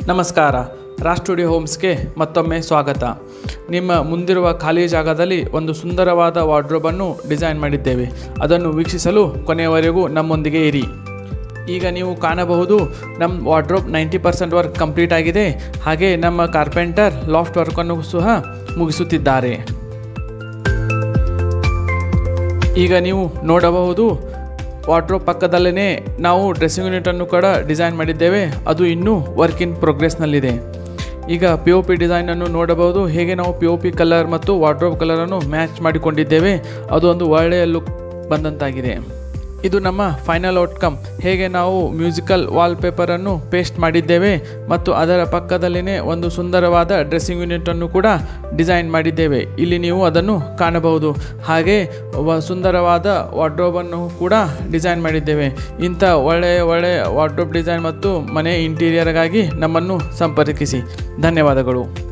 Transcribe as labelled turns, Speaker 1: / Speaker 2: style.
Speaker 1: ನಮಸ್ಕಾರ. ರಾಜ್ ಸ್ಟುಡಿಯೋ ಹೋಮ್ಸ್ಗೆ ಮತ್ತೊಮ್ಮೆ ಸ್ವಾಗತ. ನಿಮ್ಮ ಮುಂದಿರುವ ಖಾಲಿ ಜಾಗದಲ್ಲಿ ಒಂದು ಸುಂದರವಾದ ವಾರ್ಡ್ರೋಬನ್ನು ಡಿಸೈನ್ ಮಾಡಿದ್ದೇವೆ. ಅದನ್ನು ವೀಕ್ಷಿಸಲು ಕೊನೆಯವರೆಗೂ ನಮ್ಮೊಂದಿಗೆ ಇರಿ. ಈಗ ನೀವು ಕಾಣಬಹುದು, ನಮ್ಮ ವಾರ್ಡ್ರೋಬ್ 90% ವರ್ಕ್ ಕಂಪ್ಲೀಟ್ ಆಗಿದೆ. ಹಾಗೆ ನಮ್ಮ ಕಾರ್ಪೆಂಟರ್ ಲಾಫ್ಟ್ ವರ್ಕನ್ನು ಸಹ ಮುಗಿಸುತ್ತಿದ್ದಾರೆ. ಈಗ ನೀವು ನೋಡಬಹುದು, ವಾರ್ಡ್ರೋಬ್ ಪಕ್ಕದಲ್ಲೇ ನಾವು ಡ್ರೆಸ್ಸಿಂಗ್ ಯೂನಿಟನ್ನು ಕೂಡ ಡಿಸೈನ್ ಮಾಡಿದ್ದೇವೆ. ಅದು ಇನ್ನೂ ವರ್ಕ್ ಇನ್ ಪ್ರೋಗ್ರೆಸ್ನಲ್ಲಿದೆ. ಈಗ POP ಡಿಸೈನನ್ನು ನೋಡಬಹುದು. ಹೇಗೆ ನಾವು POP ಕಲರ್ ಮತ್ತು ವಾರ್ಡ್ರೋಬ್ ಕಲರನ್ನು ಮ್ಯಾಚ್ ಮಾಡಿಕೊಂಡಿದ್ದೇವೆ. ಅದು ಒಂದು ಒಳ್ಳೆಯ ಲುಕ್ ಬಂದಂತಾಗಿದೆ. ಇದು ನಮ್ಮ ಫೈನಲ್ ಔಟ್ಕಮ್. ಹೇಗೆ ನಾವು ಮ್ಯೂಸಿಕಲ್ ವಾಲ್ಪೇಪರನ್ನು ಪೇಸ್ಟ್ ಮಾಡಿದ್ದೇವೆ ಮತ್ತು ಅದರ ಪಕ್ಕದಲ್ಲೇ ಒಂದು ಸುಂದರವಾದ ಡ್ರೆಸ್ಸಿಂಗ್ ಯೂನಿಟನ್ನು ಕೂಡ ಡಿಸೈನ್ ಮಾಡಿದ್ದೇವೆ. ಇಲ್ಲಿ ನೀವು ಅದನ್ನು ಕಾಣಬಹುದು. ಹಾಗೆ ಸುಂದರವಾದ ವಾರ್ಡ್ರೋಬನ್ನು ಕೂಡ ಡಿಸೈನ್ ಮಾಡಿದ್ದೇವೆ. ಇಂಥ ಒಳ್ಳೆಯ ವಾರ್ಡ್ರೋಬ್ ಡಿಸೈನ್ ಮತ್ತು ಮನೆ ಇಂಟೀರಿಯರ್ಗಾಗಿ ನಮ್ಮನ್ನು ಸಂಪರ್ಕಿಸಿ. ಧನ್ಯವಾದಗಳು.